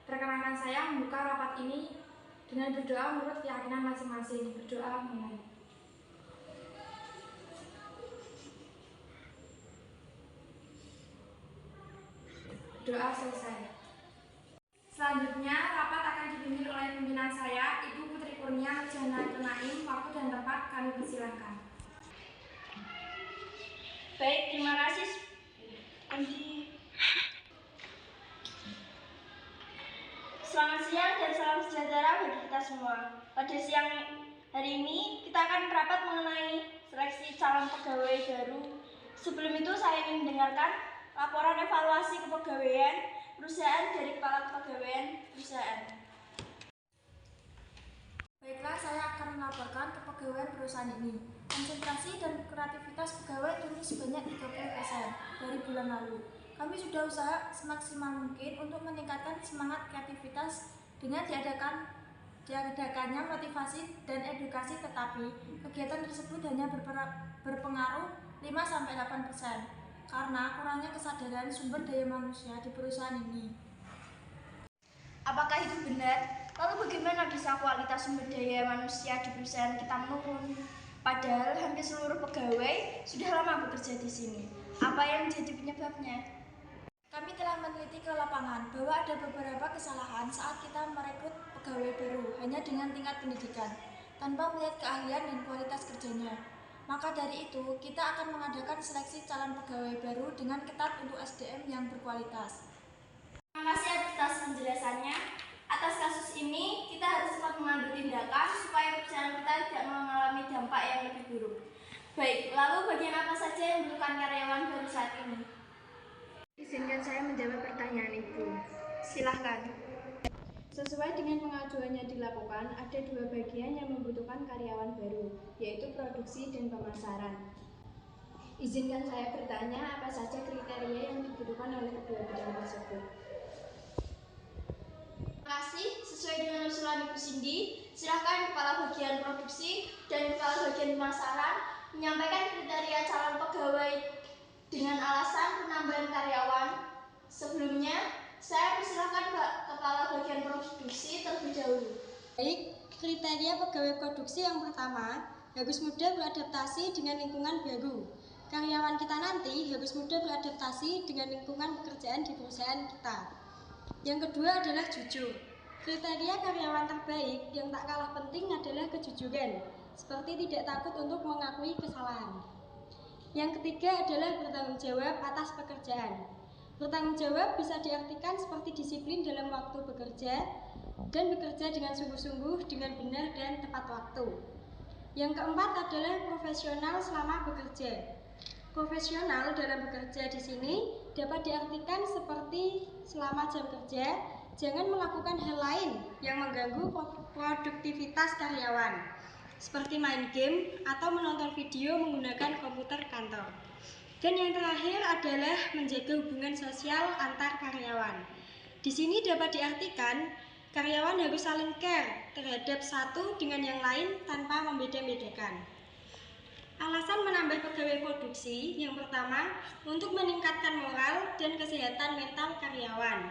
Perkenankan saya membuka rapat ini dengan berdoa menurut keyakinan masing-masing. Berdoa mulai. Doa selesai. Selanjutnya, rapat akan dipimpin oleh pimpinan saya, Ibu Putri Kurnia Nurjana Naim. Waktu dan tempat kami persilahkan. Baik, terima kasih. Selamat siang dan salam sejahtera bagi kita semua. Pada siang hari ini kita akan rapat mengenai seleksi calon pegawai baru. Sebelum itu saya ingin mendengarkan laporan evaluasi kepegawaian perusahaan dari Kepala Kepegawaian Perusahaan. Baiklah, saya akan melaporkan kepegawaian perusahaan ini. Konsentrasi dan kreativitas pegawai turun sebanyak 30% dari bulan lalu. Kami sudah usaha semaksimal mungkin untuk meningkatkan semangat kreativitas dengan diadakannya motivasi dan edukasi, tetapi kegiatan tersebut hanya berpengaruh 5-8% karena kurangnya kesadaran sumber daya manusia di perusahaan ini. Apakah itu benar? Lalu bagaimana bisa kualitas sumber daya manusia di perusahaan kita menurun? Padahal hampir seluruh pegawai sudah lama bekerja di sini. Apa yang menjadi penyebabnya? Kami telah meneliti ke lapangan bahwa ada beberapa kesalahan saat kita merekrut pegawai baru hanya dengan tingkat pendidikan, tanpa melihat keahlian dan kualitas kerjanya. Maka dari itu, kita akan mengadakan seleksi calon pegawai baru dengan ketat untuk SDM yang berkualitas. Terima kasih atas penjelasannya. Atas kasus ini, kita harus cepat mengambil tindakan supaya perusahaan kita tidak mengalami dampak yang lebih buruk. Baik, lalu bagian apa saja yang dibutuhkan karyawan baru saat ini? Izinkan saya menjawab pertanyaan Ibu. Silahkan. Sesuai dengan pengaduannya dilakukan, ada dua bagian yang membutuhkan karyawan baru, yaitu produksi dan pemasaran. Izinkan saya bertanya apa saja kriteria yang dibutuhkan oleh kedua bidang tersebut. Terima kasih. Sesuai dengan usulan Ibu Cindy, silakan Kepala Bagian Produksi dan Kepala Bagian Pemasaran menyampaikan kriteria calon pegawai dengan alasan penambahan karyawan. Sebelumnya, saya persilakan Pak Kepala Bagian Produksi terlebih dahulu. Baik, kriteria pegawai produksi yang pertama, harus mudah beradaptasi dengan lingkungan baru. Karyawan kita nanti harus mudah beradaptasi dengan lingkungan pekerjaan di perusahaan kita. Yang kedua adalah jujur. Kriteria karyawan terbaik yang tak kalah penting adalah kejujuran, seperti tidak takut untuk mengakui kesalahan. Yang ketiga adalah bertanggung jawab atas pekerjaan. Bertanggung jawab bisa diartikan seperti disiplin dalam waktu bekerja dan bekerja dengan sungguh-sungguh, dengan benar dan tepat waktu. Yang keempat adalah profesional selama bekerja. Profesional dalam bekerja di sini dapat diartikan seperti selama jam kerja, jangan melakukan hal lain yang mengganggu produktivitas karyawan, seperti main game atau menonton video menggunakan komputer kantor. Dan yang terakhir adalah menjaga hubungan sosial antar karyawan. Di sini dapat diartikan karyawan harus saling care terhadap satu dengan yang lain tanpa membeda-bedakan. Alasan menambah pegawai produksi yang pertama, untuk meningkatkan moral dan kesehatan mental karyawan.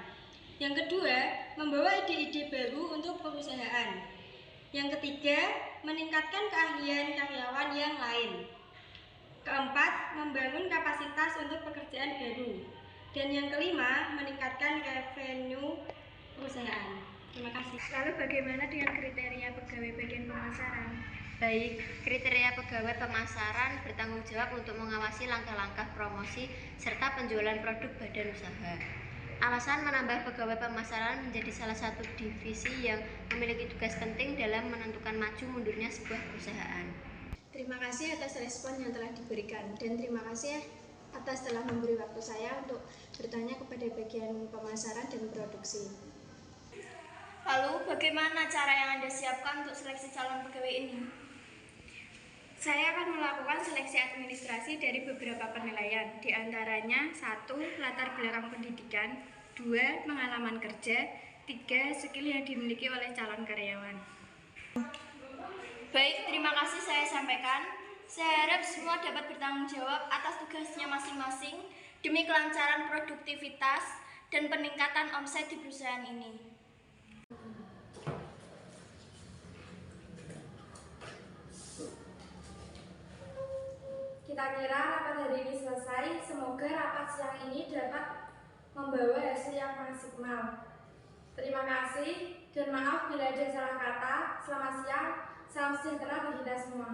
Yang kedua, membawa ide-ide baru untuk perusahaan. Yang ketiga, meningkatkan keahlian karyawan yang lain. Keempat, membangun kapasitas untuk pekerjaan baru. Dan yang kelima, meningkatkan revenue perusahaan. Terima kasih. Lalu bagaimana dengan kriteria pegawai bagian pemasaran? Baik, kriteria pegawai pemasaran bertanggung jawab untuk mengawasi langkah-langkah promosi serta penjualan produk badan usaha. Alasan menambah pegawai pemasaran menjadi salah satu divisi yang memiliki tugas penting dalam menentukan maju mundurnya sebuah perusahaan. Terima kasih atas respon yang telah diberikan dan terima kasih atas telah memberi waktu saya untuk bertanya kepada bagian pemasaran dan produksi. Lalu, bagaimana cara yang Anda siapkan untuk seleksi calon pegawai ini? Saya akan melakukan seleksi administrasi dari beberapa penilaian, di antaranya 1. Latar belakang pendidikan, 2. Pengalaman kerja, 3. Skill yang dimiliki oleh calon karyawan. Baik, terima kasih saya sampaikan. Saya harap semua dapat bertanggung jawab atas tugasnya masing-masing demi kelancaran produktivitas dan peningkatan omset di perusahaan ini. Kita kira rapat hari ini selesai. Semoga rapat siang ini dapat membawa hasil yang maksimal. Terima kasih dan maaf bila ada salah kata. Selamat siang, salam sejahtera bagi kita semua.